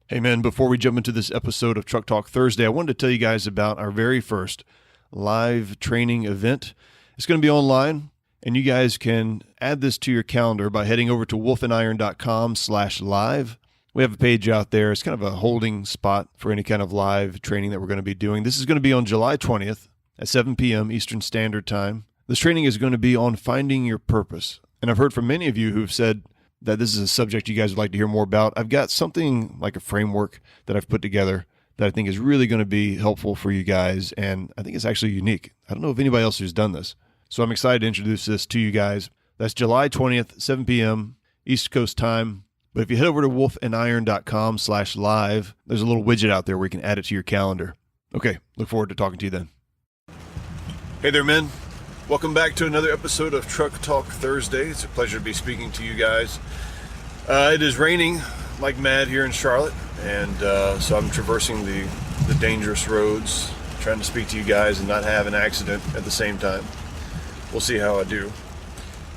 Hey man, before we jump into this episode of Truck Talk Thursday, I wanted to tell you guys about our very first live training event. It's going to be online, and you guys can add this to your calendar by heading over to wolfandiron.com/live. We have a page out there. It's kind of a holding spot for any kind of live training that we're going to be doing. This is going to be on July 20th at 7 p.m. Eastern Standard Time. This training is going to be on finding your purpose. And I've heard from many of you who've said that this is a subject you guys would like to hear more about. I've got something like a framework that I've put together that I think is really going to be helpful for you guys, and I think it's actually unique. I don't know of anybody else who's done this. So I'm excited to introduce this to you guys. That's July 20th, 7 p.m. East Coast time. But if you head over to wolfandiron.com/live, there's a little widget out there where you can add it to your calendar. Okay, look forward to talking to you then. Hey there, men. Welcome back to another episode of Truck Talk Thursday. It's a pleasure to be speaking to you guys. It is raining like mad here in Charlotte, and so I'm traversing the dangerous roads, trying to speak to you guys and not have an accident at the same time. We'll see how I do.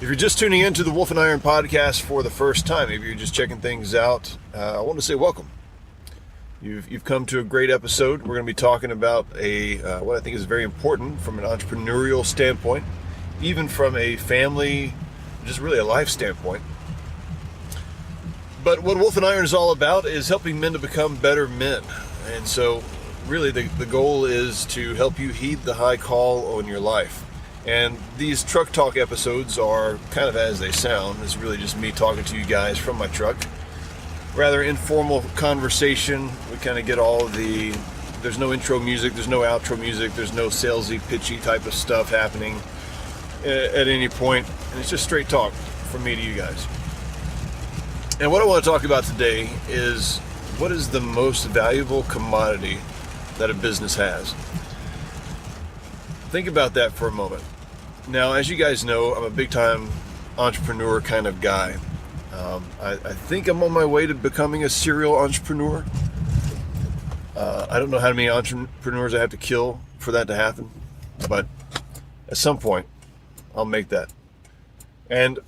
If you're just tuning into the Wolf and Iron podcast for the first time, maybe you're just checking things out, I want to say welcome. You've come to a great episode. We're going to be talking about what I think is very important from an entrepreneurial standpoint, even from a family, just really a life standpoint. But what Wolf and Iron is all about is helping men to become better men. And so really the goal is to help you heed the high call on your life. And these Truck Talk episodes are kind of as they sound. It's really just me talking to you guys from my truck. Rather informal conversation. We kind of get all of there's no intro music, there's no outro music, there's no salesy, pitchy type of stuff happening at any point. And it's just straight talk from me to you guys. And what I want to talk about today is what is the most valuable commodity that a business has? Think about that for a moment. Now, as you guys know, I'm a big time entrepreneur kind of guy. I think I'm on my way to becoming a serial entrepreneur. I don't know how many entrepreneurs I have to kill for that to happen, but at some point, I'll make that. And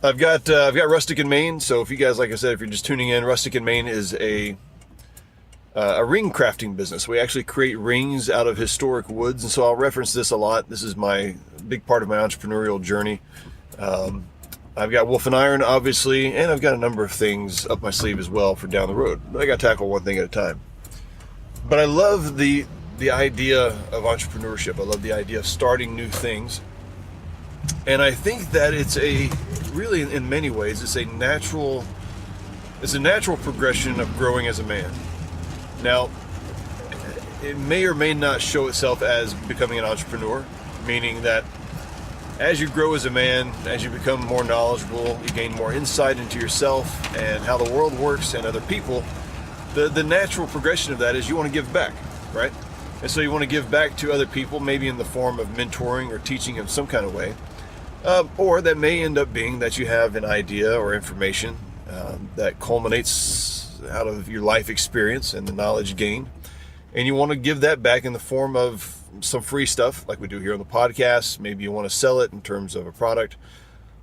I've got Rustic in Maine. So if you guys, like I said, if you're just tuning in, Rustic in Maine is a ring crafting business. We actually create rings out of historic woods, and so I'll reference this a lot. This is my big part of my entrepreneurial journey. I've got Wolf and Iron, obviously, and I've got a number of things up my sleeve as well for down the road. But I got to tackle one thing at a time. But I love the idea of entrepreneurship. I love the idea of starting new things. And I think that it's really in many ways, it's a natural progression of growing as a man. Now, it may or may not show itself as becoming an entrepreneur, meaning that as you grow as a man, as you become more knowledgeable, you gain more insight into yourself and how the world works and other people. The natural progression of that is you want to give back, right? And so you want to give back to other people, maybe in the form of mentoring or teaching in some kind of way. Or that may end up being that you have an idea or information that culminates out of your life experience and the knowledge gained. And you want to give that back in the form of some free stuff like we do here on the podcast. Maybe you want to sell it in terms of a product.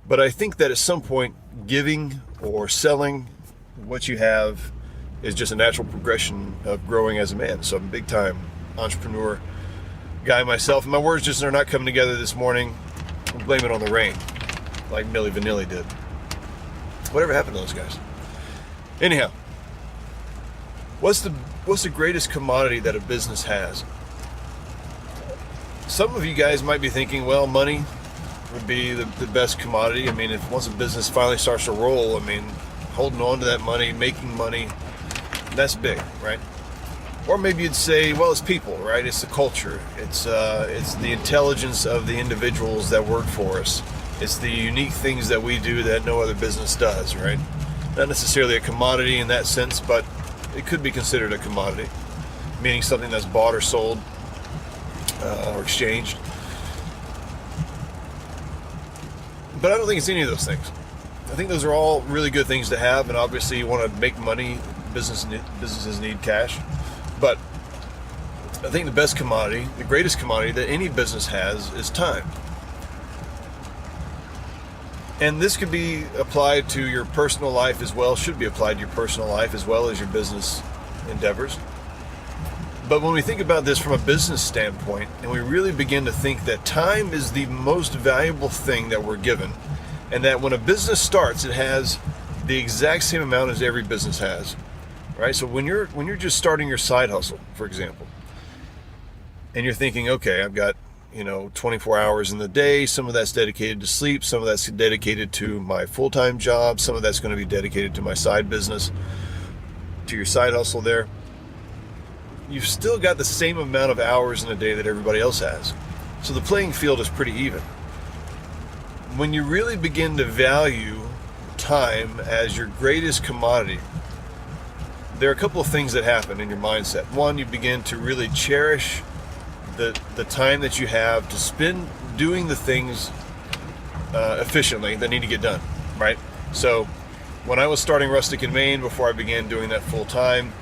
But I think that at some point, giving or selling what you have is just a natural progression of growing as a man. So I'm a big time entrepreneur guy myself. And my words just are not coming together this morning. I'll blame it on the rain, like Milli Vanilli did. Whatever happened to those guys? Anyhow, what's the greatest commodity that a business has? Some of you guys might be thinking, well, money would be the best commodity. I mean, if once a business finally starts to roll, I mean, holding on to that money, making money, that's big, right? Or maybe you'd say, well, it's people, right? It's the culture. It's the intelligence of the individuals that work for us. It's the unique things that we do that no other business does, right? Not necessarily a commodity in that sense, but it could be considered a commodity, meaning something that's bought or sold or exchanged. But I don't think it's any of those things. I think those are all really good things to have, and obviously you want to make money. Businesses need cash. But I think the best commodity, the greatest commodity that any business has is time. And this could be applied to your personal life as well, should be applied to your personal life as well as your business endeavors. But when we think about this from a business standpoint, and we really begin to think that time is the most valuable thing that we're given, and that when a business starts, it has the exact same amount as every business has, right? So when you're just starting your side hustle, for example, and you're thinking, okay, I've got 24 hours in the day, some of that's dedicated to sleep, some of that's dedicated to my full-time job, some of that's going to be dedicated to my side business, to your side hustle there. You've still got the same amount of hours in a day that everybody else has. So the playing field is pretty even. When you really begin to value time as your greatest commodity, there are a couple of things that happen in your mindset. One, you begin to really cherish the time that you have to spend doing the things efficiently that need to get done, right? So when I was starting Rustic in Maine, before I began doing that full time,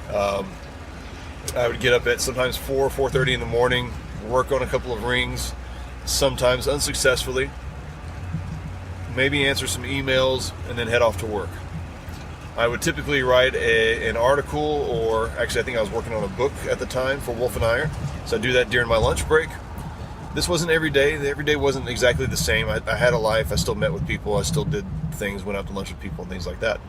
I would get up at sometimes 4:30 in the morning, work on a couple of rings, sometimes unsuccessfully, maybe answer some emails, and then head off to work. I would typically write an article, or actually I think I was working on a book at the time for Wolf and Iyer, so I'd do that during my lunch break. This wasn't every day. Every day wasn't exactly the same. I had a life. I still met with people. I still did things, went out to lunch with people and things like that.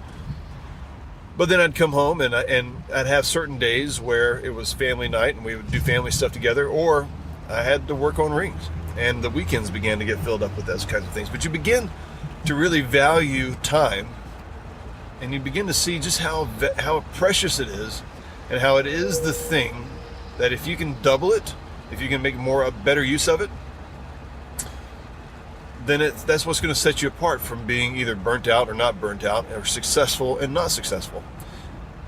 But then I'd come home and I'd have certain days where it was family night and we would do family stuff together, or I had to work on rings, and the weekends began to get filled up with those kinds of things. But you begin to really value time, and you begin to see just how precious it is, and how it is the thing that if you can double it, if you can make a better use of it, then that's what's going to set you apart from being either burnt out or not burnt out, or successful and not successful.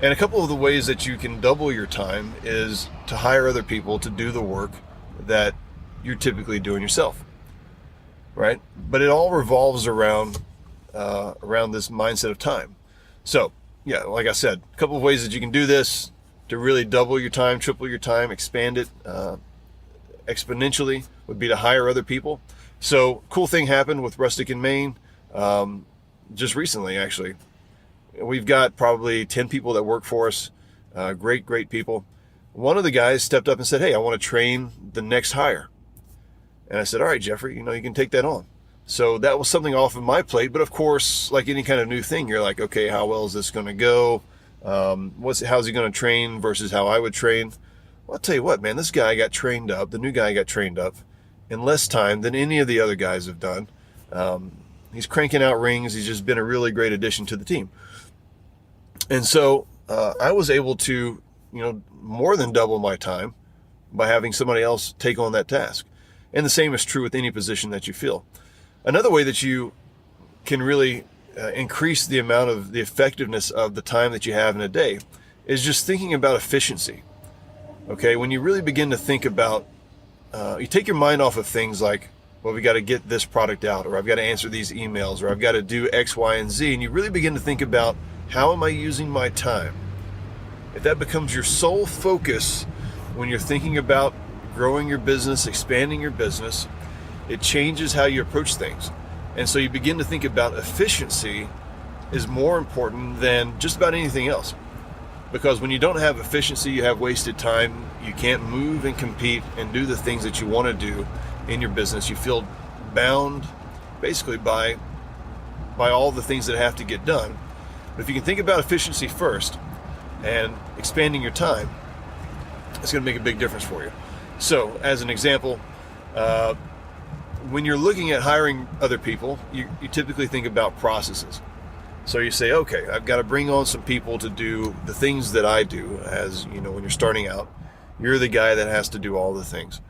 And a couple of the ways that you can double your time is to hire other people to do the work that you're typically doing yourself, right? But it all revolves around this mindset of time. So, yeah, like I said, a couple of ways that you can do this to really double your time, triple your time, expand it exponentially would be to hire other people. So, cool thing happened with Rustic in Maine just recently, actually. We've got probably 10 people that work for us, great people. One of the guys stepped up and said, hey, I want to train the next hire. And I said, all right, Jeffrey, you can take that on. So that was something off of my plate. But of course, like any kind of new thing, you're like, okay, how well is this going to go? How's he going to train versus how I would train? Well, I'll tell you what, man, this guy got trained up. The new guy got trained up in less time than any of the other guys have done. He's cranking out rings. He's just been a really great addition to the team. And so I was able to, more than double my time by having somebody else take on that task. And the same is true with any position that you fill. Another way that you can really increase the amount of the effectiveness of the time that you have in a day is just thinking about efficiency. Okay, when you really begin to think about, you take your mind off of things like, well, we got to get this product out, or I've got to answer these emails, or I've got to do X, Y, and Z, and you really begin to think about, how am I using my time? If that becomes your sole focus when you're thinking about growing your business, expanding your business, it changes how you approach things. And so you begin to think about efficiency is more important than just about anything else. Because when you don't have efficiency, you have wasted time. You can't move and compete and do the things that you want to do in your business. You feel bound basically by all the things that have to get done. But if you can think about efficiency first and expanding your time, it's going to make a big difference for you. So, as an example, when you're looking at hiring other people, you typically think about processes. So you say, okay, I've got to bring on some people to do the things that I do. As you know, when you're starting out, you're the guy that has to do all the things.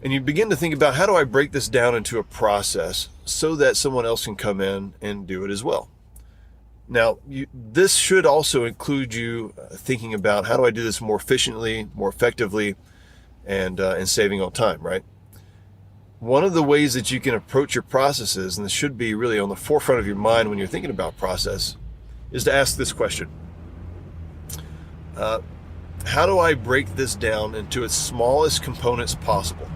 And you begin to think about, how do I break this down into a process so that someone else can come in and do it as well? Now, this should also include you thinking about, how do I do this more efficiently, more effectively, and saving on time, right? One of the ways that you can approach your processes, and this should be really on the forefront of your mind when you're thinking about process, is to ask this question. How do I break this down into its smallest components possible?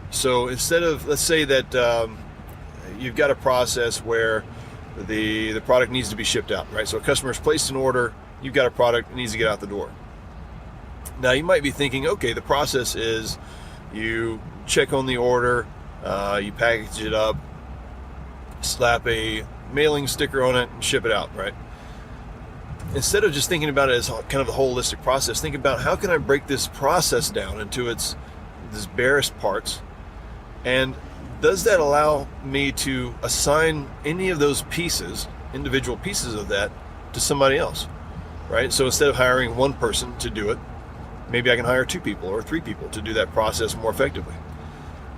So instead of, let's say that you've got a process where the product needs to be shipped out, right? So a customer's placed an order, you've got a product that needs to get out the door. Now you might be thinking, okay, the process is you check on the order, you package it up, slap a mailing sticker on it, and ship it out, right? Instead of just thinking about it as kind of a holistic process, think about how can I break this process down into its barest parts, and does that allow me to assign any of those pieces, individual pieces of that, to somebody else, right? So instead of hiring one person to do it, maybe I can hire 2 people or 3 people to do that process more effectively.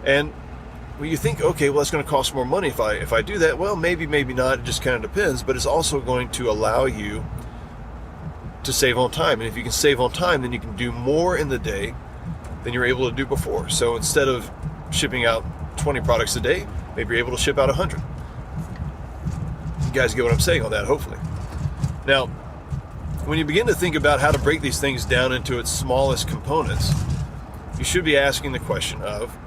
And when you think, okay, well, it's going to cost more money if I do that. Well, maybe not. It just kind of depends. But it's also going to allow you to save on time. And if you can save on time, then you can do more in the day than you were able to do before. So instead of shipping out 20 products a day, maybe you're able to ship out 100. You guys get what I'm saying on that, hopefully. Now, when you begin to think about how to break these things down into its smallest components, you should be asking the question of,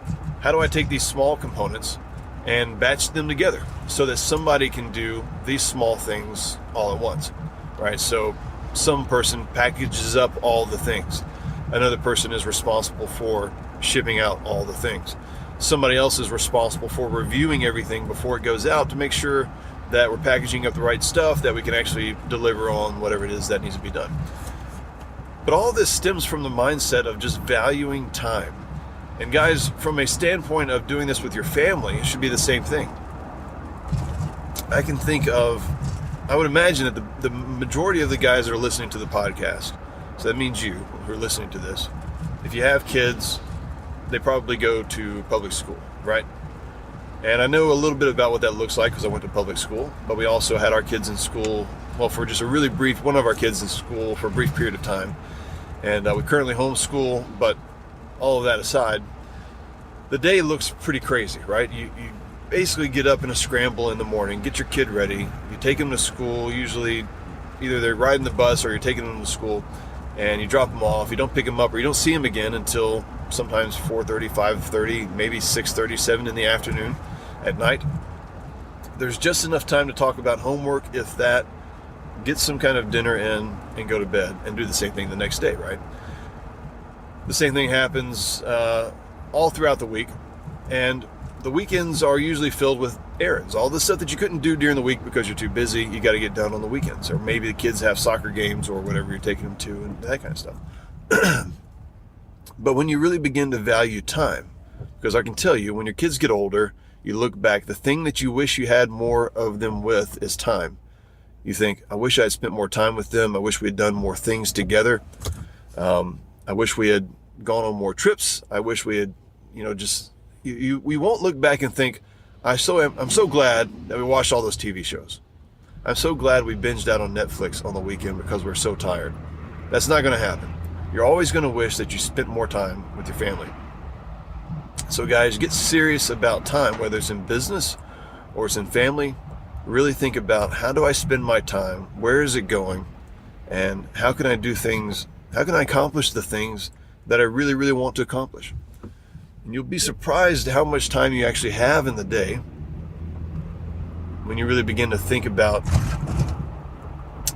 how do I take these small components and batch them together so that somebody can do these small things all at once, right? So some person packages up all the things. Another person is responsible for shipping out all the things. Somebody else is responsible for reviewing everything before it goes out to make sure that we're packaging up the right stuff, that we can actually deliver on whatever it is that needs to be done. But all this stems from the mindset of just valuing time. And guys, from a standpoint of doing this with your family, it should be the same thing. I would imagine that the majority of the guys that are listening to the podcast, so that means you who are listening to this, if you have kids, they probably go to public school, right? And I know a little bit about what that looks like because I went to public school, but we also had our kids in school, well, for just a really brief, one of our kids in school for a brief period of time. And we currently homeschool, but all of that aside, the day looks pretty crazy, right? You basically get up in a scramble in the morning, get your kid ready, you take them to school, usually either they're riding the bus or you're taking them to school, and you drop them off. You don't pick them up or you don't see them again until sometimes 4:30, 5:30, maybe 6:30, 7 in the afternoon at night. There's just enough time to talk about homework, if that, get some kind of dinner in and go to bed and do the same thing the next day, right? The same thing happens all throughout the week, and the weekends are usually filled with errands. All the stuff that you couldn't do during the week because you're too busy, you got to get done on the weekends. Or maybe the kids have soccer games or whatever you're taking them to and that kind of stuff. But when you really begin to value time, because I can tell you, when your kids get older, you look back, the thing that you wish you had more of them with is time. You think, I wish I had spent more time with them. I wish we had done more things together. I wish we had gone on more trips. I wish we had, we won't look back and think, I'm so glad that we watched all those TV shows. I'm so glad we binged out on Netflix on the weekend because we're so tired. That's not going to happen. You're always going to wish that you spent more time with your family. So guys, get serious about time, whether it's in business or it's in family. Really think about, how do I spend my time? Where is it going? And how can I do things? How can I accomplish the things that I really, really want to accomplish? And you'll be surprised how much time you actually have in the day when you really begin to think about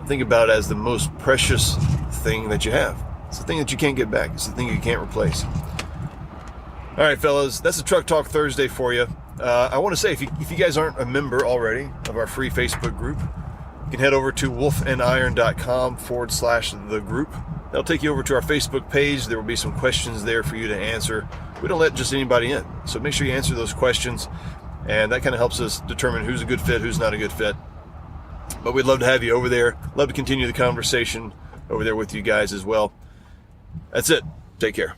it as the most precious thing that you have. It's the thing that you can't get back. It's the thing you can't replace. All right, fellas, that's a Truck Talk Thursday for you. I want to say, if you guys aren't a member already of our free Facebook group, you can head over to wolfandiron.com/the group. That'll take you over to our Facebook page. There will be some questions there for you to answer. We don't let just anybody in, so make sure you answer those questions, and that kind of helps us determine who's a good fit, who's not a good fit. But we'd love to have you over there. Love to continue the conversation over there with you guys as well. That's it. Take care.